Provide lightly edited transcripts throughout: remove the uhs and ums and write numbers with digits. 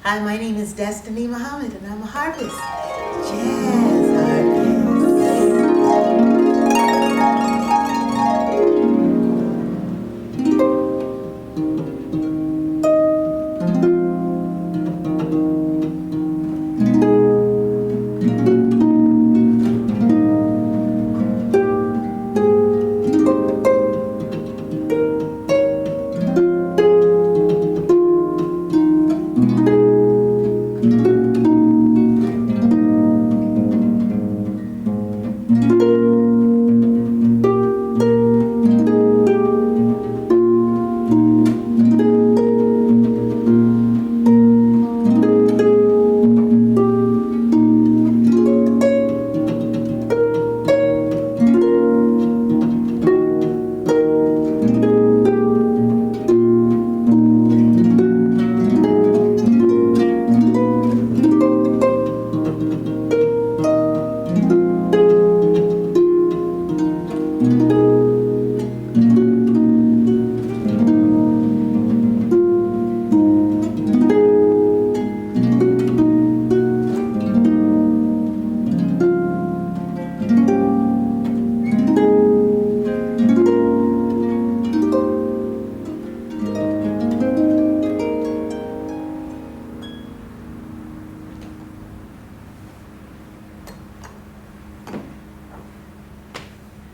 Hi, my name is Destiny Muhammad, and I'm a harpist, jazz harpist.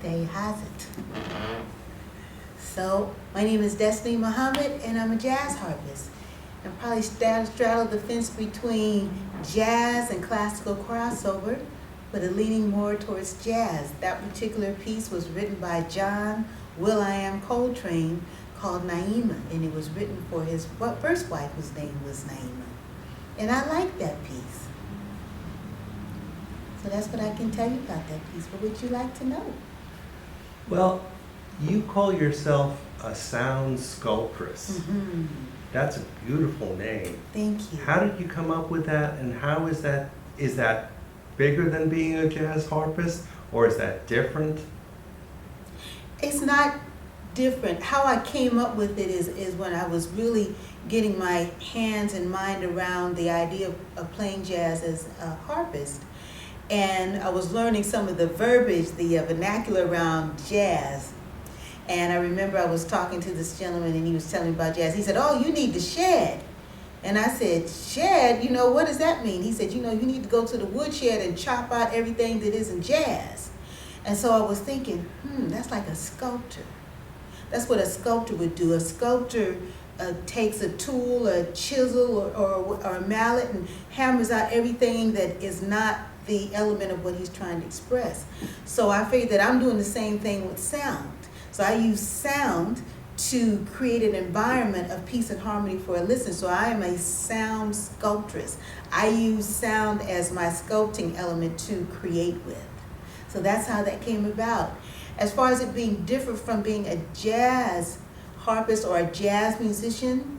There you have it. So, my name is Destiny Muhammad, and I'm a jazz harpist. I probably straddle the fence between jazz and classical crossover, but a leaning more towards jazz. That particular piece was written by John Will.I.Am Coltrane, called Naima, and it was written for his first wife, whose name was Naima. And I like that piece. So that's what I can tell you about that piece. What would you like to know? Well, you call yourself a sound sculptress. Mm-hmm. That's a beautiful name. Thank you. How did you come up with that, and how is that bigger than being a jazz harpist, or is that different? It's not different. How I came up with it is when I was really getting my hands and mind around the idea of playing jazz as a harpist. And I was learning some of the verbiage, the vernacular around jazz. And I remember I was talking to this gentleman, and he was telling me about jazz. He said, "Oh, you need to shed." And I said, "Shed? What does that mean?" He said, "You need to go to the woodshed and chop out everything that isn't jazz." And so I was thinking, that's like a sculptor. That's what a sculptor would do. A sculptor takes a tool, a chisel, or a mallet, and hammers out everything that is not the element of what he's trying to express. So I figured that I'm doing the same thing with sound. So I use sound to create an environment of peace and harmony for a listener. So I am a sound sculptress. I use sound as my sculpting element to create with. So that's how that came about. As far as it being different from being a jazz harpist or a jazz musician,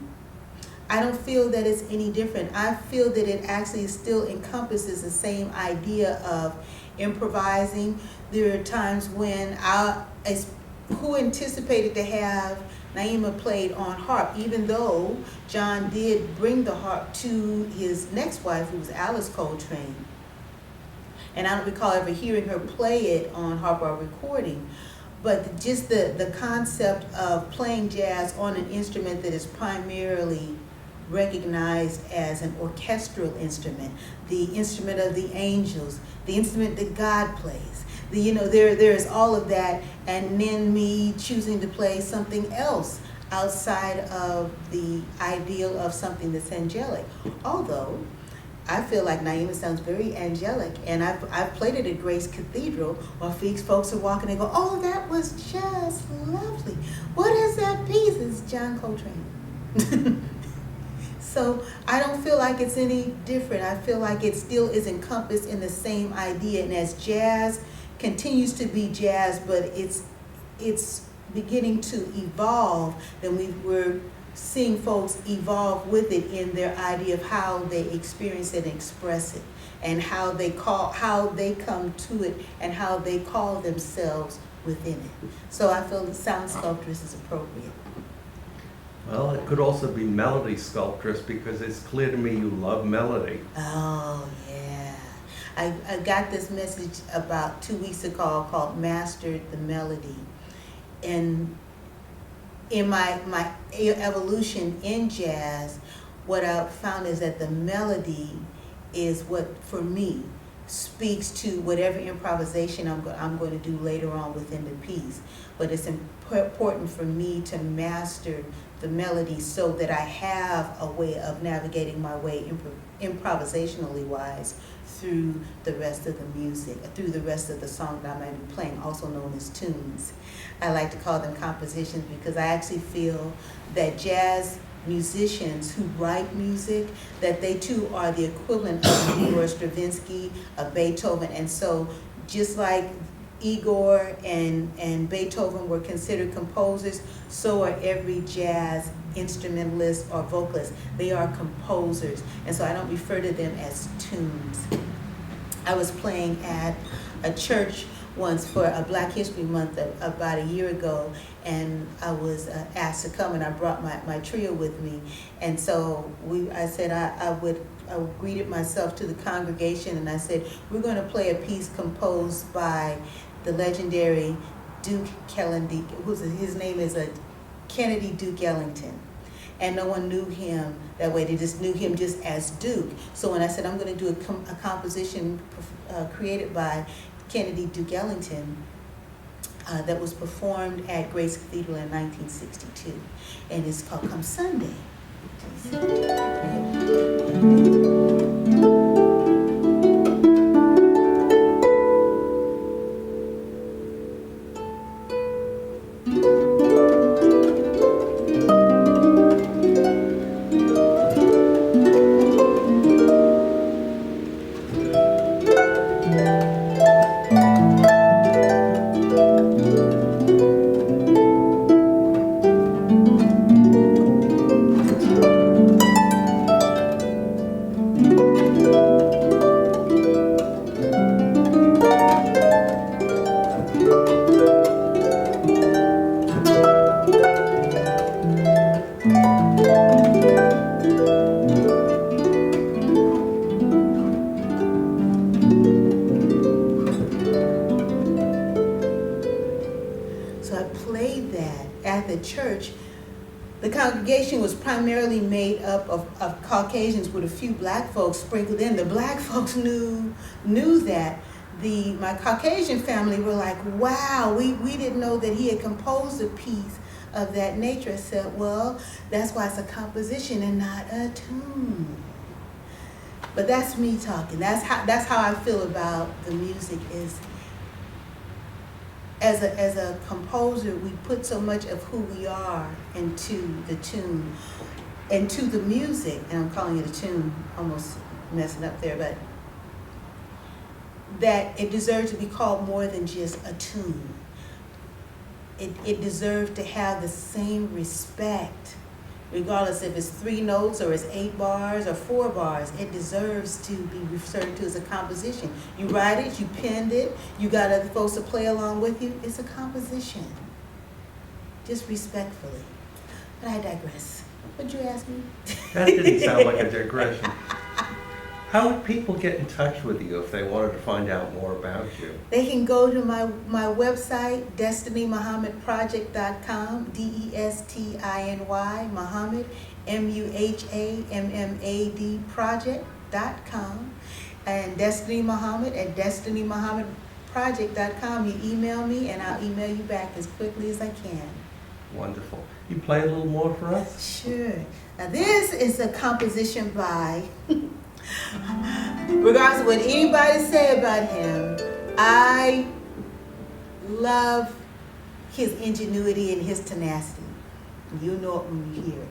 I don't feel that it's any different. I feel that it actually still encompasses the same idea of improvising. There are times when who anticipated to have Naima played on harp, even though John did bring the harp to his next wife, who was Alice Coltrane. And I don't recall ever hearing her play it on harp or recording. But just the concept of playing jazz on an instrument that is primarily recognized as an orchestral instrument, the instrument of the angels, the instrument that God plays. There's all of that, and then me choosing to play something else outside of the ideal of something that's angelic. Although I feel like Naima sounds very angelic, and I've played it at Grace Cathedral where folks are walking and go, "Oh, that was just lovely. What is that piece?" It's John Coltrane. So I don't feel like it's any different. I feel like it still is encompassed in the same idea, and as jazz continues to be jazz, but it's beginning to evolve, then we're seeing folks evolve with it in their idea of how they experience it and express it, and how they come to it, and how they call themselves within it. So I feel that sound sculptress is appropriate. Well, it could also be melody sculptress because it's clear to me you love melody. Oh, yeah. I got this message about 2 weeks ago called Master the Melody. And in my evolution in jazz, what I found is that the melody is what, for me, speaks to whatever improvisation I'm going to do later on within the piece. But it's important for me to master the melody so that I have a way of navigating my way improvisationally wise through the rest of the music, through the rest of the song that I might be playing, also known as tunes. I like to call them compositions because I actually feel that jazz musicians who write music, that they too are the equivalent of Igor Stravinsky, of Beethoven. And so just like Igor and Beethoven were considered composers, so are every jazz instrumentalist or vocalist. They are composers. And so I don't refer to them as tunes. I was playing at a church once for a Black History Month about a year ago, and I was asked to come, and I brought my trio with me. And so I said I greeted myself to the congregation, and I said, we're going to play a piece composed by the legendary Duke Kennedy, his name is Kennedy Duke Ellington. And no one knew him that way. They just knew him just as Duke. So when I said I'm going to do a composition created by Kennedy Duke Ellington that was performed at Grace Cathedral in 1962. And it's called Come Sunday. Church. The congregation was primarily made up of Caucasians with a few black folks sprinkled in. The black folks knew that. My Caucasian family were like, wow, we didn't know that he had composed a piece of that nature. I said, well, that's why it's a composition and not a tune. But that's me talking. That's how I feel about the music is. As a composer, we put so much of who we are into the tune, into the music, and I'm calling it a tune, almost messing up there, but that it deserves to be called more than just a tune. It deserves to have the same respect, regardless if it's 3 notes or it's 8 bars or 4 bars. It deserves to be referred to as a composition. You write it, you penned it, you got other folks to play along with you. It's a composition, just respectfully. But I digress. What'd you ask me? That didn't sound like a digression. How would people get in touch with you if they wanted to find out more about you? They can go to my website, DestinyMuhammadProject.com, DESTINY, Muhammad, MUHAMMAD Project.com, and Destiny Muhammad at DestinyMuhammadProject.com. You email me, and I'll email you back as quickly as I can. Wonderful. You play a little more for us? Sure. Now this is a composition by... Regardless of what anybody say about him, I love his ingenuity and his tenacity. You'll know it when you hear it.